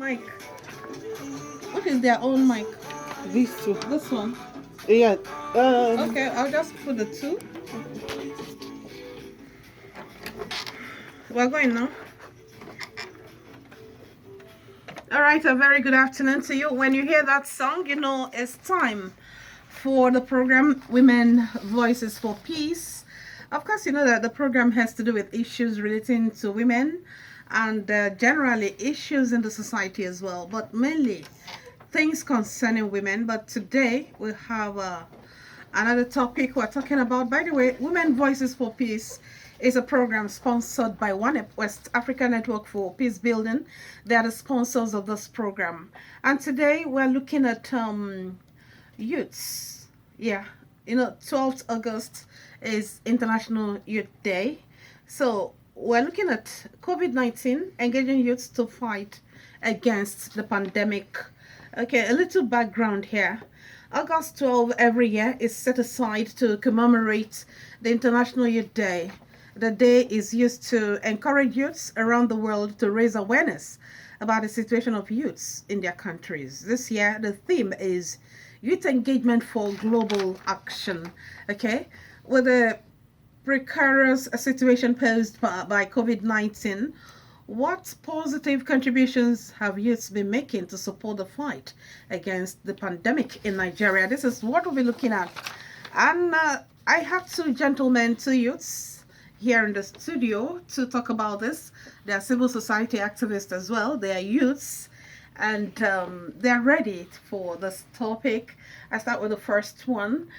mic. What is their own mic? These two. This one. Yeah. Okay, I'll just put the two. We're going now. All right, a very good afternoon to you. When you hear that song, you know it's time for the program Women Voices for Peace. Of course, you know that the program has to do with issues relating to women and generally issues in the society as well, but mainly things concerning women. But today we have another topic we're talking about. By the way, Women Voices for Peace is a program sponsored by ONEP, West Africa Network for Peace Building. They are the sponsors of this program. And today we're looking at youths. Yeah, 12th August is International Youth Day. So we're looking at COVID-19, engaging youths to fight against the pandemic. Okay, a little background here. August 12 every year is set aside to commemorate the International Youth Day. The day is used to encourage youths around the world to raise awareness about the situation of youths in their countries. This year, the theme is Youth Engagement for Global Action. Okay, with the precarious situation posed by COVID-19, what positive contributions have youths been making to support the fight against the pandemic in Nigeria? This is what we'll be looking at. And I have two gentlemen, two youths here in the studio to talk about this. They are civil society activists as well. They are youths and they're ready for this topic. I start with the first one.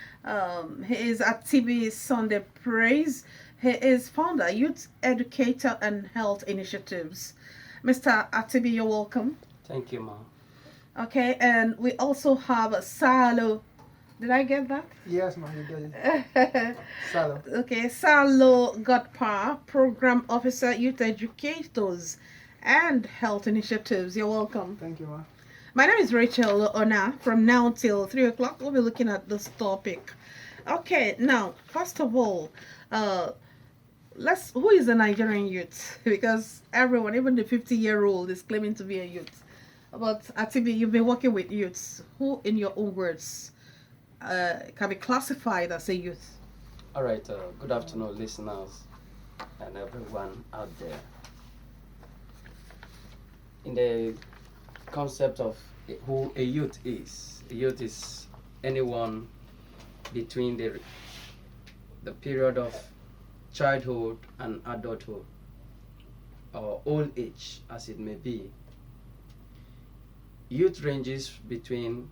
He is at TB Sunday Praise. He is founder, youth educator and health initiatives. Mr. Atibi, you're welcome. Thank you, Ma. Okay, and we also have Salo. Did I get that? Yes, ma, you get it. Salo. Okay, Salo Godpa, program officer, youth educators and health initiatives. You're welcome. Thank you, ma. My name is Rachel Ona. From now till 3 o'clock, we'll be looking at this topic. Okay, now, first of all, who is a Nigerian youth? Because everyone, even the 50-year-old, is claiming to be a youth. But Atibi, you've been working with youths. Who, in your own words, can be classified as a youth? All right, good afternoon, listeners and everyone out there. In the concept of who a youth is anyone between the period of childhood and adulthood, or old age as it may be. Youth ranges between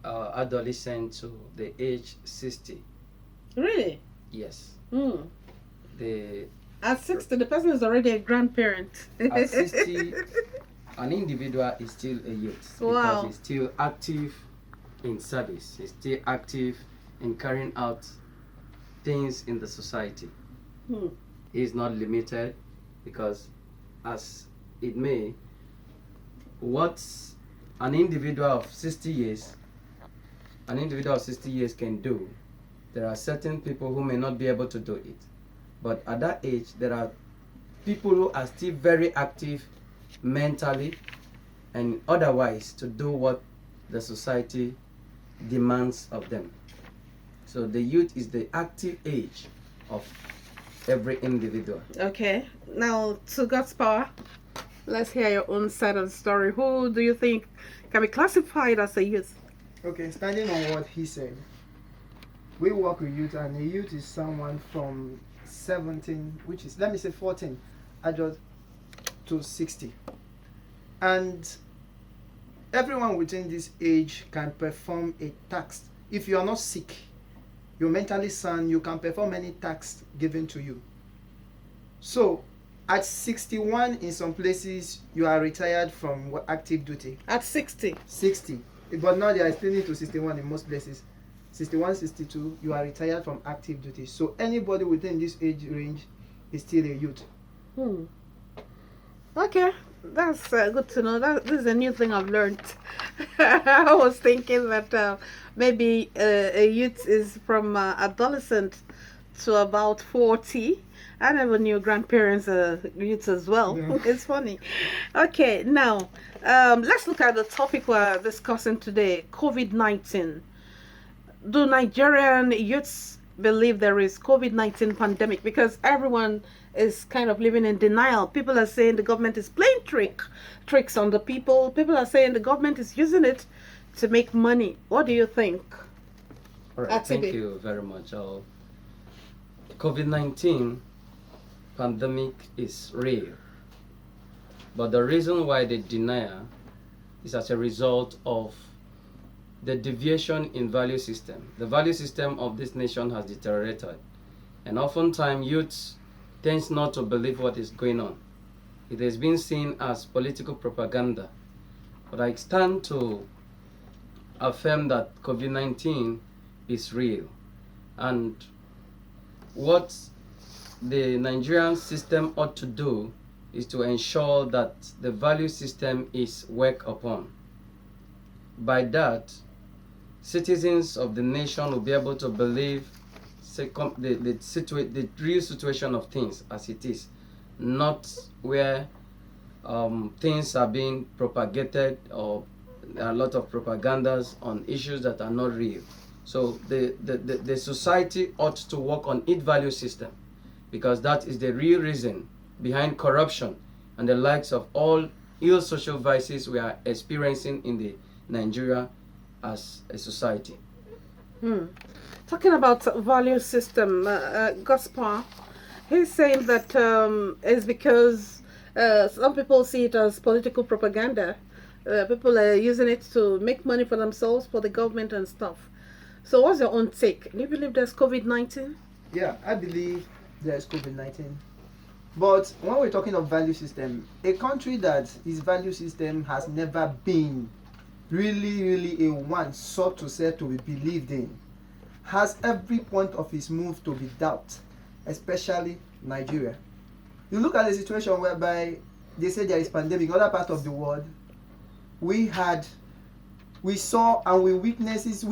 adolescent to the age 60. Really? Yes. Mm. The At 60, the person is already a grandparent. At 60, an individual is still a youth Wow. because he's still active in service. He's still active in carrying out things in the society. Hmm. He is not limited because, as it may, what an individual of 60 years can do, there are certain people who may not be able to do it. But at that age, there are people who are still very active mentally and otherwise to do what the society demands of them. So the youth is the active age of every individual. Okay, now to God's power, let's hear your own side of the story. Who do you think can be classified as a youth? Okay, standing on what he said, we work with youth, and a youth is someone from 17, which is, let me say 14, adult to 60. And everyone within this age can perform a task. If you are not sick, you're mentally sound, you can perform any task given to you. So, at 61, in some places, you are retired from active duty. At 60? 60. But now they are extending to 61 in most places. 61, 62, you are retired from active duty. So anybody within this age range is still a youth. Okay, that's good to know. This is a new thing I've learned. I was thinking that maybe a youth is from adolescent to about 40, I never knew grandparents are youths as well. Yeah. It's funny. Okay, now let's look at the topic we're discussing today, COVID-19. Do Nigerian youths believe there is COVID-19 pandemic? Because everyone is kind of living in denial. People are saying the government is playing tricks on the people. People are saying the government is using it to make money. What do you think? All right, thank Atibe. you very much. COVID-19 pandemic is real, but the reason why they deny is as a result of the deviation in value system. The value system of this nation has deteriorated, and oftentimes youths tends not to believe what is going on. It has been seen as political propaganda, but I stand to affirm that COVID-19 is real, and what the Nigerian system ought to do is to ensure that the value system is worked upon. By that, citizens of the nation will be able to believe the real situation of things as it is, not where things are being propagated or there are a lot of propagandas on issues that are not real. So the society ought to work on its value system, because that is the real reason behind corruption and the likes of all ill social vices we are experiencing in the Nigeria as a society. Talking about value system, Gaspar, he's saying that it's because some people see it as political propaganda. People are using it to make money for themselves, for the government and stuff. So what's your own take? Do you believe there's COVID-19? Yeah, I believe there's COVID-19. But when we're talking of value system, a country that its value system has never been really a one sought to say to be believed in, has every point of its move to be doubt, especially Nigeria. You look at the situation whereby they say there is pandemic in other parts of the world. We saw and we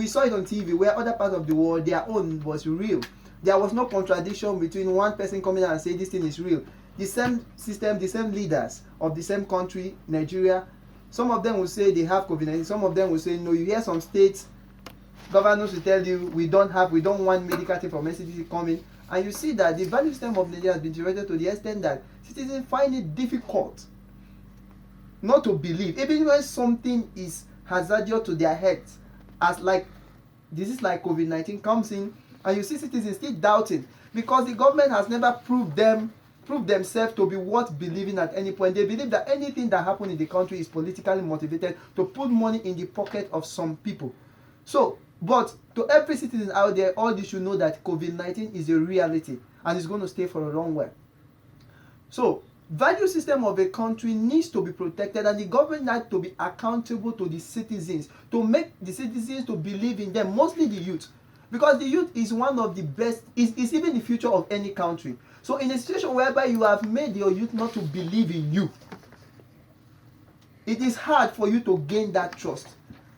saw it on TV where other parts of the world, their own was real. There was no contradiction between one person coming out and saying this thing is real. The same system, the same leaders of the same country, Nigeria, some of them will say they have COVID-19, some of them will say no. You hear some states, governors will tell you we don't want medical team from NCDC coming, and you see that the value system of Nigeria has been deteriorated to the extent that citizens find it difficult not to believe, even when something is hazardous to their health, as like disease like COVID-19 comes in, and you see citizens still doubting because the government has never proved themselves to be worth believing at any point. They believe that anything that happens in the country is politically motivated to put money in the pocket of some people. So, but to every citizen out there, all you should know that COVID-19 is a reality and it's going to stay for a long while. So, value system of a country needs to be protected, and the government has to be accountable to the citizens, to make the citizens to believe in them, mostly the youth, because the youth is one of the best, is even the future of any country. So in a situation whereby you have made your youth not to believe in you, it is hard for you to gain that trust.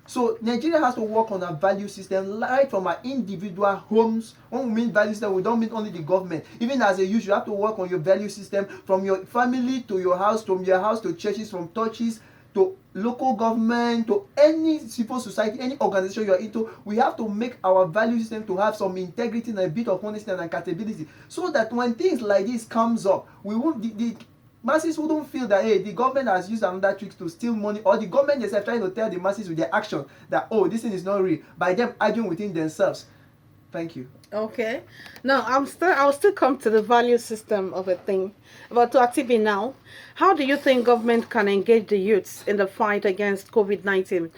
So Nigeria has to work on a value system right from our individual homes. When we mean value system, we don't mean only the government. Even as a youth, you have to work on your value system from your family to your house, from your house to churches, from churches to local government, to any civil society, any organization you're into. We have to make our value system to have some integrity and a bit of honesty and accountability, so that when things like this comes up, we won't the masses wouldn't feel that hey, the government has used another trick to steal money, or the government themselves trying to tell the masses with their action that oh, this thing is not real, by them arguing within themselves. Thank you. Okay. Now I'll still come to the value system of a thing. But to Atibi now, how do you think government can engage the youths in the fight against COVID-19?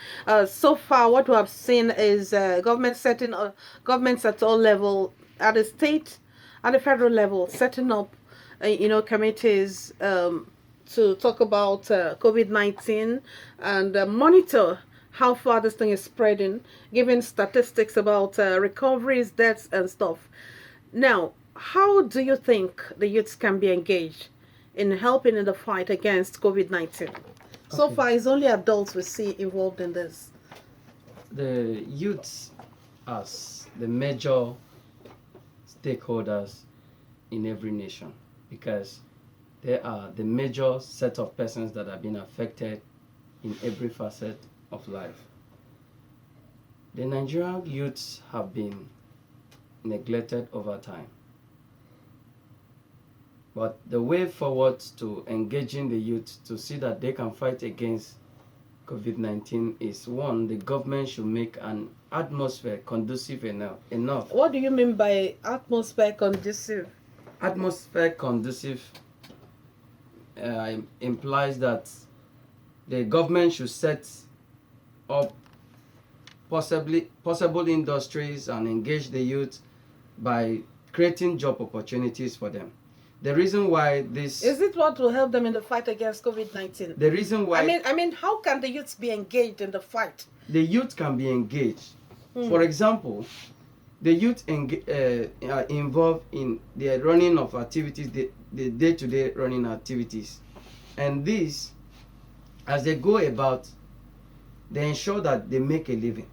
So far, what we have seen is governments at all level, at the state, at the federal level, setting up, committees to talk about COVID-19 and monitor how far this thing is spreading, giving statistics about recoveries, deaths, and stuff. Now, how do you think the youths can be engaged in helping in the fight against COVID-19? So Okay. far, it's only adults we see involved in this. The youths as the major stakeholders in every nation, because they are the major set of persons that have been affected in every facet of life. The Nigerian youths have been neglected over time. But the way forward to engaging the youth to see that they can fight against COVID-19 is, one, the government should make an atmosphere conducive enough. What do you mean by atmosphere conducive? Atmosphere conducive implies that the government should set up possible industries and engage the youth by creating job opportunities for them. The reason why this Is it what will help them in the fight against COVID-19? the reason why I mean, how can the youths be engaged in the fight? the youth can be engaged. For example, the youth are involved in the running of activities, the day-to-day running activities, and this, as they go about, they ensure that they make a living.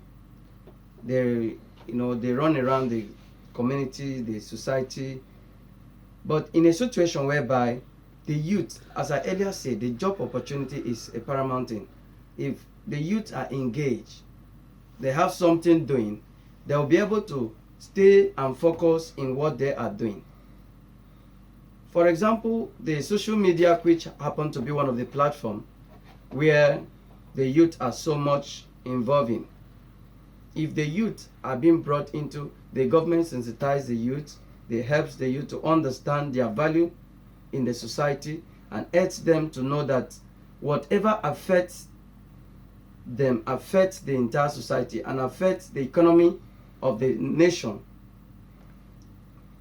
They run around the community, the society, but in a situation whereby the youth, as I earlier said, the job opportunity is a paramount thing. If the youth are engaged, they have something doing, they will be able to stay and focus in what they are doing. For example, the social media, which happen to be one of the platforms where the youth are so much involved in. If the youth are being brought into, the government sensitize the youth, they helps the youth to understand their value in the society and helps them to know that whatever affects them affects the entire society and affects the economy of the nation.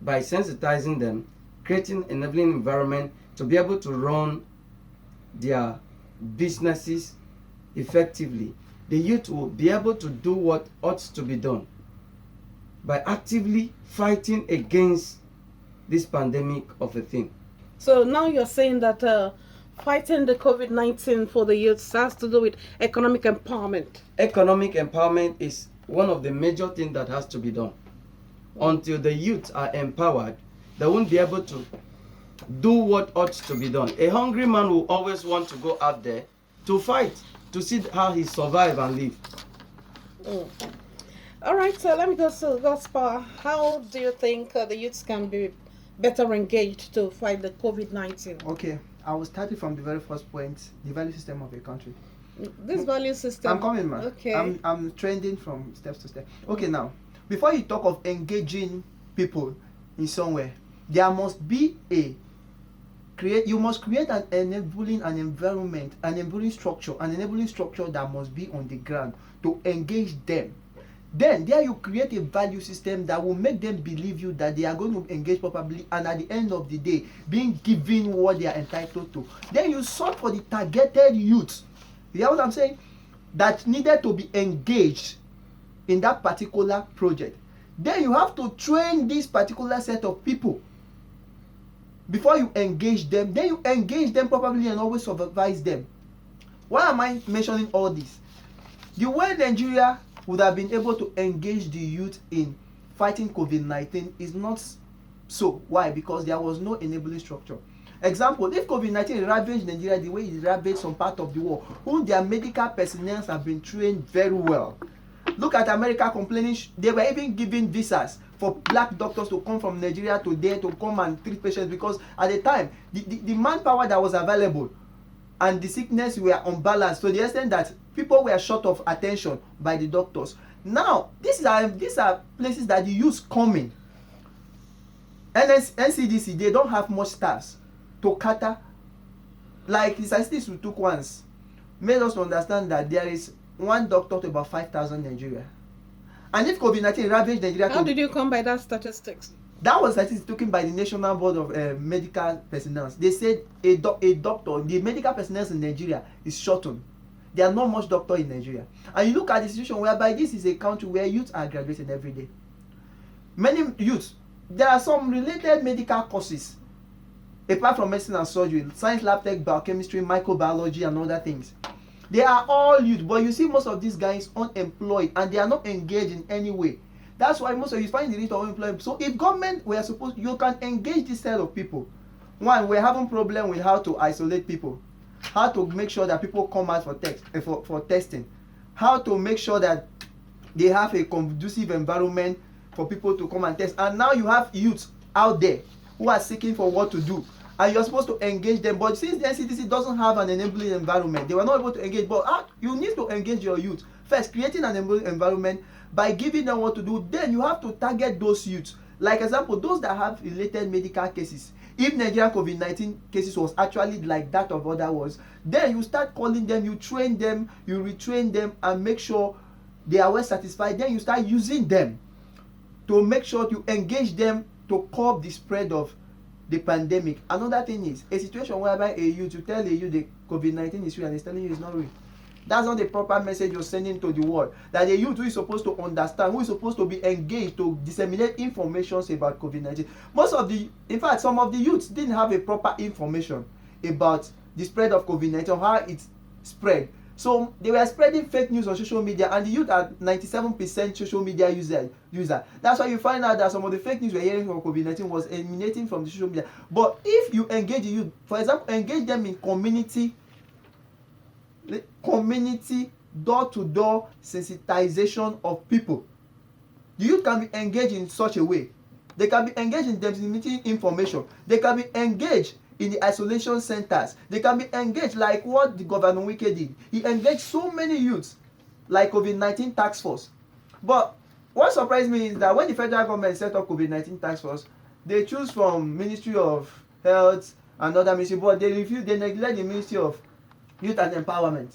By sensitizing them, creating enabling environment to be able to run their businesses effectively, the youth will be able to do what ought to be done by actively fighting against this pandemic of a thing. So now you're saying that fighting the COVID-19 for the youths has to do with economic empowerment. Economic empowerment is one of the major things that has to be done. Until the youth are empowered, they won't be able to do what ought to be done. A hungry man will always want to go out there to fight, to see how he survive and live. All right, so let me go to Gospel. How do you think the youths can be better engaged to fight the COVID-19? Okay, I will start it from the very first point, the value system of a country. This value system. I'm coming, man. Okay. I'm trending from steps to step. Okay, now, before you talk of engaging people in somewhere, there must be you must create an enabling environment, an enabling structure that must be on the ground to engage them. Then there you create a value system that will make them believe you that they are going to engage properly, and at the end of the day being given what they are entitled to. Then you sought for the targeted youth, you know what I'm saying, that needed to be engaged in that particular project. Then you have to train this particular set of people before you engage them. Then you engage them properly and always supervise them. Why am I mentioning all this? The way Nigeria would have been able to engage the youth in fighting COVID-19 is not so. Why? Because there was no enabling structure. Example, if COVID-19 ravaged Nigeria the way it ravaged some part of the world, whom their medical personnel have been trained very well. Look at America complaining, they were even giving visas for black doctors to come from Nigeria to there to come and treat patients, because at the time, the manpower that was available and the sickness were unbalanced to the extent that people were short of attention by the doctors. Now, these are places that the youth coming. NCDC, they don't have much staffs to cater. Like the statistics we took once made us understand that there is one doctor to about 5,000 Nigeria. And if COVID-19 ravaged Nigeria, how did you come by that statistics? That was statistics taken by the National Board of Medical Personnel. They said a doctor, the medical personnel in Nigeria is shortened. There are not much doctors in Nigeria. And you look at the situation whereby this is a country where youth are graduating every day. Many youths, there are some related medical courses, apart from medicine and surgery, science, lab tech, biochemistry, microbiology, and other things. They are all youth, but you see most of these guys unemployed and they are not engaged in any way. That's why most of you find the rate of unemployment. So if government were supposed, you can engage this set of people. One, we're having problem with how to isolate people, how to make sure that people come out for for testing, how to make sure that they have a conducive environment for people to come and test. And now you have youths out there who are seeking for what to do, and you're supposed to engage them. But since the NCDC doesn't have an enabling environment, they were not able to engage. But you need to engage your youth first, creating an enabling environment by giving them what to do. Then you have to target those youths. Like example, those that have related medical cases. If Nigerian COVID-19 cases was actually like that of other ones, then you start calling them, you train them, you retrain them, and make sure they are well satisfied. Then you start using them to make sure you engage them to curb the spread of the pandemic. Another thing is a situation whereby you tell a youth the COVID-19 is real and he's telling you it's not real. That's not the proper message you're sending to the world. That the youth who is supposed to understand, who is supposed to be engaged to disseminate information about COVID-19. In fact, some of the youths didn't have a proper information about the spread of COVID-19, how it spread. So they were spreading fake news on social media, and the youth are 97% social media user. That's why you find out that some of the fake news we're hearing from COVID-19 was emanating from the social media. But if you engage the youth, for example, engage them in community door-to-door sensitization of people, the youth can be engaged in such a way. They can be engaged in disseminating information. They can be engaged in the isolation centers. They can be engaged like what the Governor Wike did. He engaged so many youths like COVID-19 task force. But what surprised me is that when the federal government set up COVID-19 task force, they choose from Ministry of Health and other ministry, but they neglect the Ministry of Youth and Empowerment.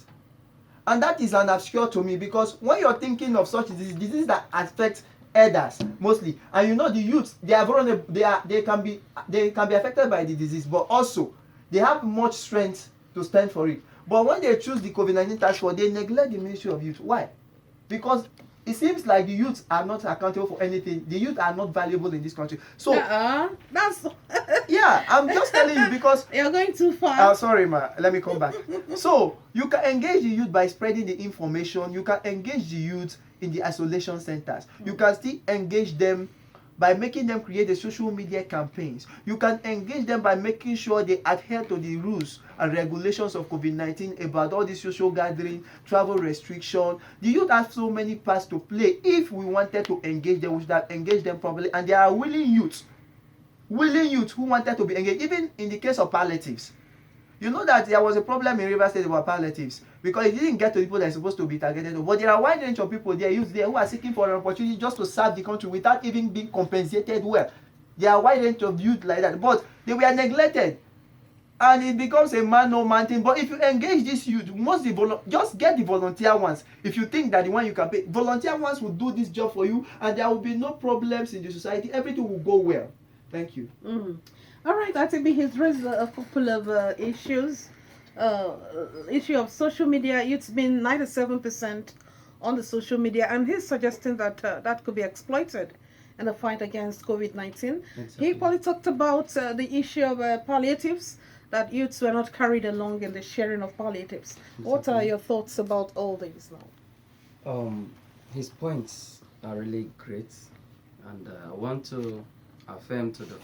And that is an obscure to me, because when you're thinking of such diseases that affect elders mostly, and you know the youth, they are vulnerable, they can be affected by the disease, but also they have much strength to stand for it. But when they choose the COVID-19 task force, they neglect the Ministry of Youth. Why? Because it seems like the youth are not accountable for anything. The youth are not valuable in this country. So that's yeah, I'm just telling you, because you're going too far. Sorry ma, let me come back. So you can engage the youth by spreading the information. You can engage the youth in the isolation centers. You can still engage them by making them create the social media campaigns. You can engage them by making sure they adhere to the rules and regulations of COVID-19 about all this social gathering, travel restriction. The youth have so many parts to play. If we wanted to engage them, we should have engaged them properly. And there are willing youths who wanted to be engaged, even in the case of palliatives. You know that there was a problem in Rivers State about palliatives because it didn't get to the people that are supposed to be targeted. But there are a wide range of people there, youth there, who are seeking for an opportunity just to serve the country without even being compensated well. There are a wide range of youth like that, but they were neglected. And it becomes a man-no-man thing. But if you engage this youth, just get the volunteer ones. If you think that the one you can pay, volunteer ones will do this job for you, and there will be no problems in the society. Everything will go well. Thank you. All right, I think he's raised a couple of issues. Issue of social media. It's been 97% on the social media, and he's suggesting that that could be exploited in the fight against COVID-19. Exactly. He probably talked about the issue of palliatives, that youths were not carried along in the sharing of palliatives. What are your thoughts about all these now? His points are really great, and I want to affirm to the